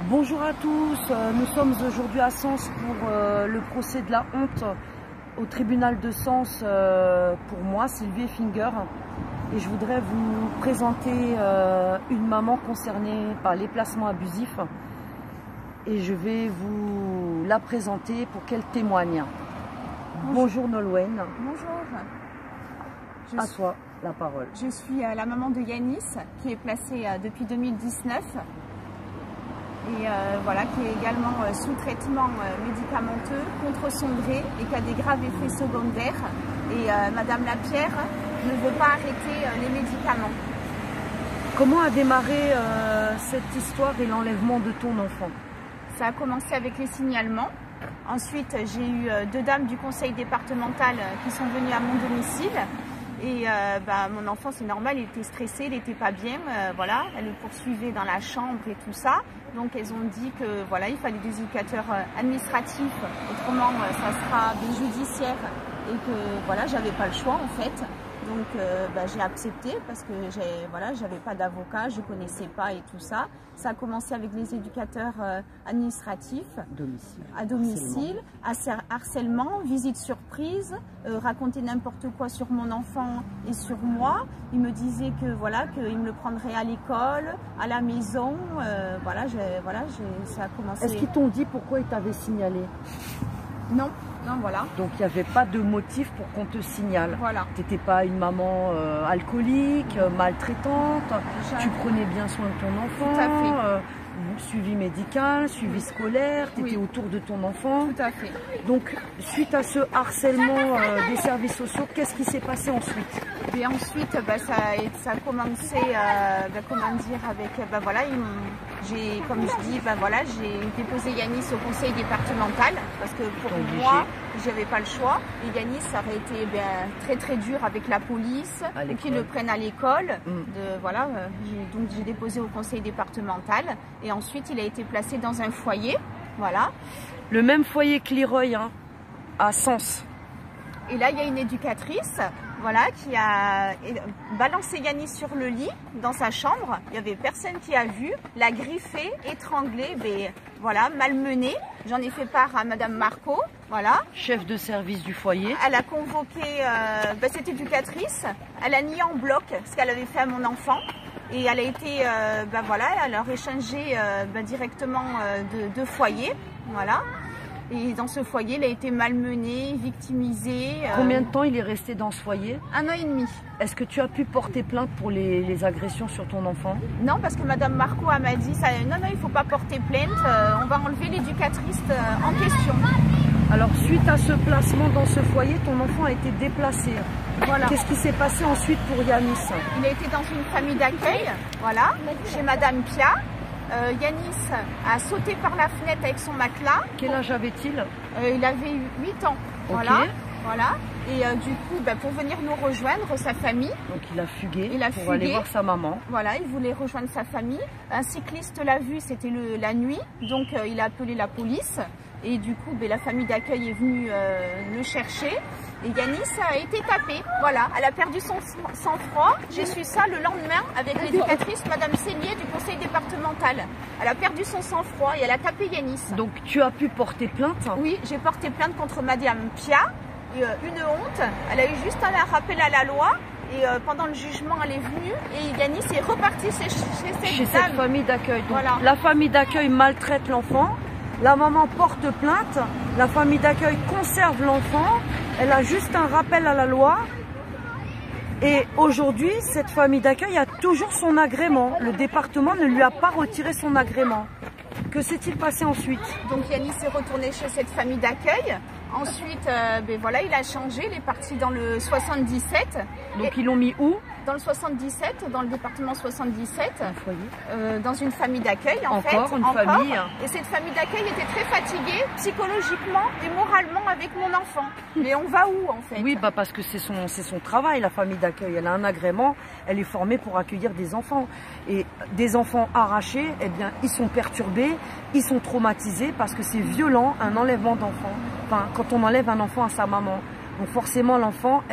Bonjour à tous, nous sommes aujourd'hui à Sens pour le procès de la honte au tribunal de Sens pour moi, Sylvie Finger. Et je voudrais vous présenter une maman concernée par les placements abusifs. Et je vais vous la présenter pour qu'elle témoigne. Bonjour Nolwenn. Bonjour. À toi la parole. Je suis la maman de Yanis qui est placée depuis 2019. Et voilà, qui est également sous traitement médicamenteux contre son gré et qui a des graves effets secondaires. Et Madame Lapierre ne veut pas arrêter les médicaments. Comment a démarré cette histoire et l'enlèvement de ton enfant? Ça a commencé avec les signalements. Ensuite, j'ai eu deux dames du conseil départemental qui sont venues à mon domicile. Et mon enfant, c'est normal, il était stressé, il n'était pas bien, voilà, elle le poursuivait dans la chambre et tout ça. Donc elles ont dit que voilà, il fallait des éducateurs administratifs, autrement ça sera des judiciaires et que voilà, j'avais pas le choix en fait. Donc j'ai accepté parce que j'avais pas d'avocat, je connaissais pas et tout ça. Ça a commencé avec les éducateurs administratifs à domicile, harcèlement, visite surprise, raconter n'importe quoi sur mon enfant et sur moi. Il me disait que voilà, qu'il me le prendrait à l'école, à la maison. Ça a commencé. Est-ce qu'ils t'ont dit pourquoi ils t'avaient signalé? Non. Non, voilà. Donc il n'y avait pas de motif pour qu'on te signale. Voilà. Tu n'étais pas une maman alcoolique, maltraitante, tu prenais bien soin de ton enfant, tout à fait. Suivi médical, suivi scolaire, tu étais autour de ton enfant. Tout à fait. Donc suite à ce harcèlement des services sociaux, qu'est-ce qui s'est passé ensuite? Et ensuite, ça a commencé, comme je dis, j'ai déposé Yanis au conseil départemental parce que pour moi, j'avais pas le choix. Et Yanis, ça aurait été très très dur avec la police, pour qu'ils le prennent à l'école. Donc j'ai déposé au conseil départemental et ensuite il a été placé dans un foyer, voilà. Le même foyer que Leroy, hein, à Sens. Et là, il y a une éducatrice. Voilà, qui a balancé Yanis sur le lit dans sa chambre. Il n'y avait personne qui a vu. L'a griffé, étranglé, malmené. J'en ai fait part à Madame Marco, voilà. Chef de service du foyer. Elle a convoqué cette éducatrice. Elle a nié en bloc ce qu'elle avait fait à mon enfant. Et elle a été, elle a échangé directement de foyer, voilà. Et dans ce foyer, il a été malmené, victimisé. Combien de temps il est resté dans ce foyer? 1 an et demi. Est-ce que tu as pu porter plainte pour les agressions sur ton enfant? Non, parce que Madame Marco m'a dit non, il ne faut pas porter plainte, on va enlever l'éducatrice en question. Alors, suite à ce placement dans ce foyer, ton enfant a été déplacé. Voilà. Qu'est-ce qui s'est passé ensuite pour Yanis? Il a été dans une famille d'accueil, voilà, chez Madame Pia. Yanis a sauté par la fenêtre avec son matelas. Quel âge avait-il? Il avait 8 ans. Okay. Voilà. Et du coup, pour venir nous rejoindre, sa famille. Donc il a fugué pour aller voir sa maman. Voilà, il voulait rejoindre sa famille. Un cycliste l'a vu, c'était la nuit. Donc il a appelé la police. Et du coup, la famille d'accueil est venue le chercher. Et Yanis a été tapé. Voilà, elle a perdu son sang-froid. J'ai su ça le lendemain avec l'éducatrice, Madame Cellier du conseil départemental. Elle a perdu son sang-froid et elle a tapé Yanis. Donc tu as pu porter plainte? Oui, j'ai porté plainte contre Madame Pia. Une honte. Elle a eu juste un rappel à la loi. Et pendant le jugement, elle est venue et Yanis est reparti chez cette famille d'accueil. Voilà. La famille d'accueil maltraite l'enfant. La maman porte plainte, la famille d'accueil conserve l'enfant, elle a juste un rappel à la loi. Et aujourd'hui, cette famille d'accueil a toujours son agrément. Le département ne lui a pas retiré son agrément. Que s'est-il passé ensuite? Donc Yanis est retourné chez cette famille d'accueil. Ensuite, il a changé, il est parti dans le 77. Donc ils l'ont mis où? Dans le 77, dans le département 77. Un foyer. Dans une famille d'accueil, Encore une famille. Et cette famille d'accueil était très fatiguée, psychologiquement et moralement avec mon enfant. Mais on va où en fait? Oui, parce que c'est son travail, la famille d'accueil. Elle a un agrément, elle est formée pour accueillir des enfants. Et des enfants arrachés, ils sont perturbés, ils sont traumatisés parce que c'est violent, un enlèvement d'enfant. Enfin, quand on enlève un enfant à sa maman. Donc forcément, l'enfant,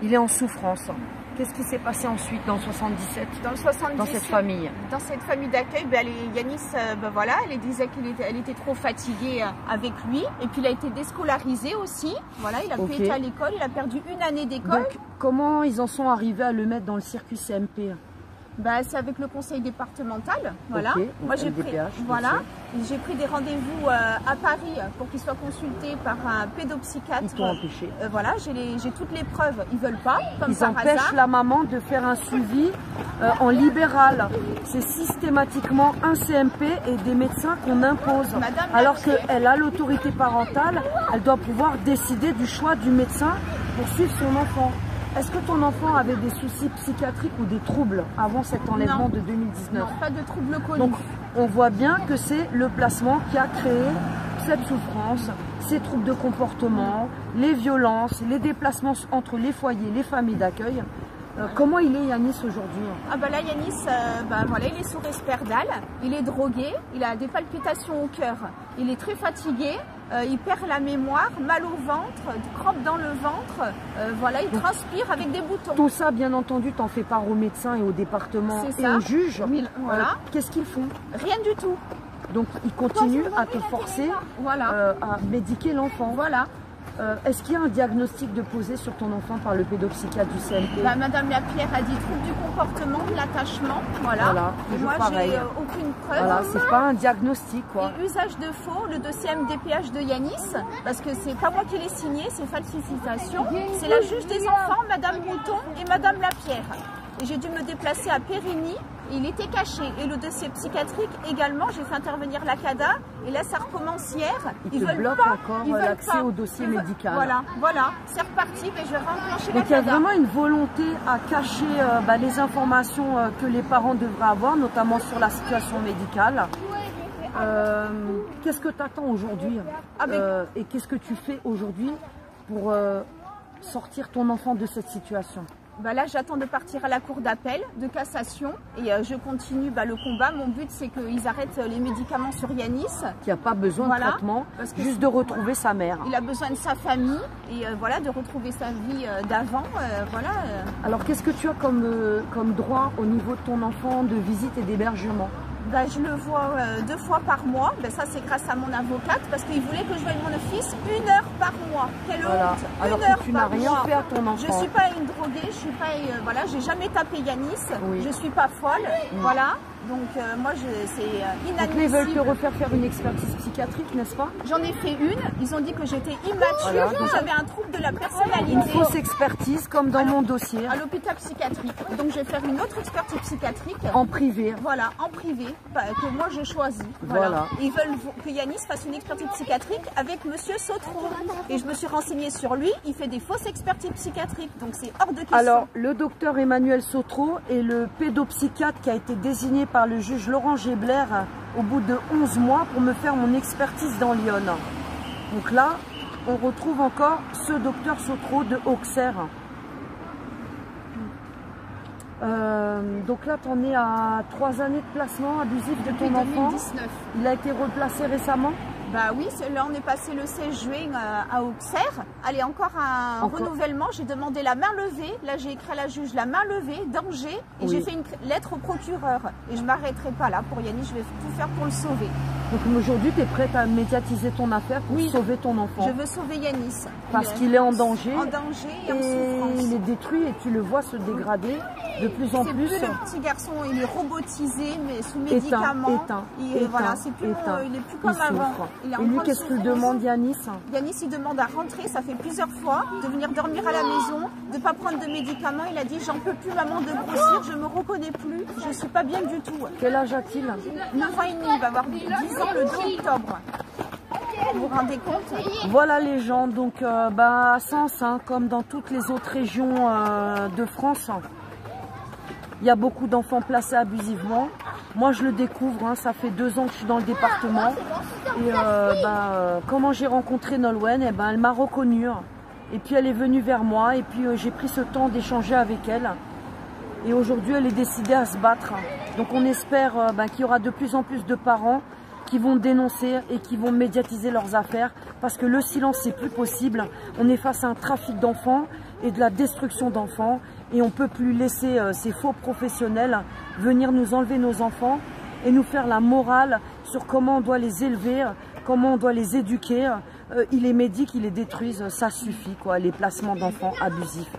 il est en souffrance. Qu'est-ce qui s'est passé ensuite dans le 77, dans le 77, dans cette famille? Dans cette famille d'accueil, ben, Yanis, voilà, elle disait qu'elle était trop fatiguée avec lui. Et puis il a été déscolarisé aussi. Voilà, il a pu être à l'école, il a perdu une année d'école. Donc comment ils en sont arrivés à le mettre dans le circuit CMP? Bah, c'est avec le conseil départemental, voilà. Moi j'ai pris, des rendez-vous à Paris pour qu'il soit consulté par un pédopsychiatre. Ils t'ont empêché. Voilà, j'ai toutes les preuves. Ils veulent pas, comme ils empêchent la maman de faire un suivi en libéral. C'est systématiquement un CMP et des médecins qu'on impose. Alors qu'elle a l'autorité parentale, elle doit pouvoir décider du choix du médecin pour suivre son enfant. Est-ce que ton enfant avait des soucis psychiatriques ou des troubles avant cet enlèvement de 2019? Non, pas de troubles connus. Donc, on voit bien que c'est le placement qui a créé cette souffrance, ces troubles de comportement, les violences, les déplacements entre les foyers, les familles d'accueil. Comment il est Yanis aujourd'hui? Ah bah là Yanis, voilà, il est sous Risperdal, il est drogué, il a des palpitations au cœur, il est très fatigué, il perd la mémoire, mal au ventre, crampe dans le ventre, voilà, il transpire avec des boutons. Tout ça, bien entendu, t'en fais part aux médecins et au département et aux juges. Voilà. Qu'est-ce qu'ils font? Rien du tout. Donc ils continuent à te forcer à médiquer l'enfant. Voilà. Est-ce qu'il y a un diagnostic de posé sur ton enfant par le pédopsychiatre du CMP? Madame Lapierre a dit trouble du comportement, de l'attachement, voilà. Toujours moi pareil. j'ai aucune preuve. Voilà, c'est pas un diagnostic quoi. Et usage de faux, le dossier MDPH de Yanis, parce que c'est pas moi qui l'ai signé, c'est falsification. C'est la juge des enfants, Madame Mouton et Madame Lapierre. Et j'ai dû me déplacer à Périgny. Il était caché. Et le dossier psychiatrique également, j'ai fait intervenir la CADA. Et là, ça recommence hier. Ils te bloquent encore l'accès au dossier médical. Voilà. C'est reparti, mais je vais réenclencher la CADA. Donc il y a vraiment une volonté à cacher les informations que les parents devraient avoir, notamment sur la situation médicale. Qu'est-ce que tu attends aujourd'hui et qu'est-ce que tu fais aujourd'hui pour sortir ton enfant de cette situation? Là, j'attends de partir à la cour d'appel, de cassation, et je continue le combat. Mon but, c'est qu'ils arrêtent les médicaments sur Yanis. Qui n'a pas besoin de traitement, juste de retrouver sa mère. Il a besoin de sa famille, et de retrouver sa vie d'avant. Alors, qu'est-ce que tu as comme droit au niveau de ton enfant de visite et d'hébergement? Je le vois 2 fois par mois. Ça, c'est grâce à mon avocate parce qu'il voulait que je voie mon fils 1 heure par mois. Quelle honte! Alors que tu n'as rien fait à ton enfant. Je suis pas une droguée, je suis pas, j'ai jamais tapé Yanis. Je suis pas folle, voilà. Donc moi, c'est inadmissible. Donc, ils veulent te refaire faire une expertise psychiatrique, n'est-ce pas? J'en ai fait une. Ils ont dit que j'étais immature, que j'avais un trouble de la personnalité. Une fausse expertise, comme dans mon dossier. À l'hôpital psychiatrique. Donc je vais faire une autre expertise psychiatrique. En privé. Voilà, en privé, que moi je choisis. Voilà. Ils veulent que Yanis fasse une expertise psychiatrique avec Monsieur Sautreau. Et je me suis renseignée sur lui. Il fait des fausses expertises psychiatriques. Donc c'est hors de question. Alors, le docteur Emmanuel Sautreau est le pédopsychiatre qui a été désigné par le juge Laurent Gébler au bout de 11 mois pour me faire mon expertise dans Lyon. Donc là, on retrouve encore ce docteur Sautreau de Auxerre. Donc là, tu en es à 3 années de placement abusif de ton enfant. 2019. Il a été replacé récemment? Oui, là on est passé le 16 juin à Auxerre. Allez, encore un renouvellement. J'ai demandé la main levée. Là, j'ai écrit à la juge la main levée, danger. Et j'ai fait une lettre au procureur. Et je ne m'arrêterai pas là pour Yanis. Je vais tout faire pour le sauver. Donc aujourd'hui, tu es prête à médiatiser ton affaire pour sauver ton enfant? Je veux sauver Yanis. Parce qu'il est en danger. En danger et en souffrance. Il est détruit et tu le vois se dégrader de plus en plus. C'est plus le petit garçon, il est robotisé, mais sous médicaments. Voilà, c'est plus il est plus comme avant. Et lui, qu'est-ce qu'il demande, Yanis? Yanis, il demande à rentrer, ça fait plusieurs fois, de venir dormir à la maison, de ne pas prendre de médicaments. Il a dit, j'en peux plus, maman, de grossir, je me reconnais plus, je suis pas bien du tout. Quel âge a-t-il? 9 ans et demi, il va avoir 10 ans le 2 octobre. Vous vous rendez compte? Voilà les gens, donc à Sens, comme dans toutes les autres régions de France, il y a beaucoup d'enfants placés abusivement. Moi, je le découvre, ça fait 2 ans que je suis dans le département. Et comment j'ai rencontré Nolwenn, elle m'a reconnue. Et puis, elle est venue vers moi. Et puis, j'ai pris ce temps d'échanger avec elle. Et aujourd'hui, elle est décidée à se battre. Donc, on espère qu'il y aura de plus en plus de parents qui vont dénoncer et qui vont médiatiser leurs affaires. Parce que le silence, c'est plus possible. On est face à un trafic d'enfants et de la destruction d'enfants. et on ne peut plus laisser ces faux professionnels venir nous enlever nos enfants et nous faire la morale sur comment on doit les élever, comment on doit les éduquer. Ils les médiquent, ils les détruisent, ça suffit quoi, les placements d'enfants abusifs.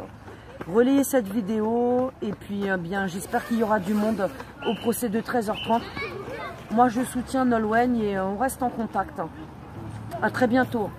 Relayez cette vidéo et puis bien j'espère qu'il y aura du monde au procès de 13h30. Moi je soutiens Nolwenn et on reste en contact. À très bientôt.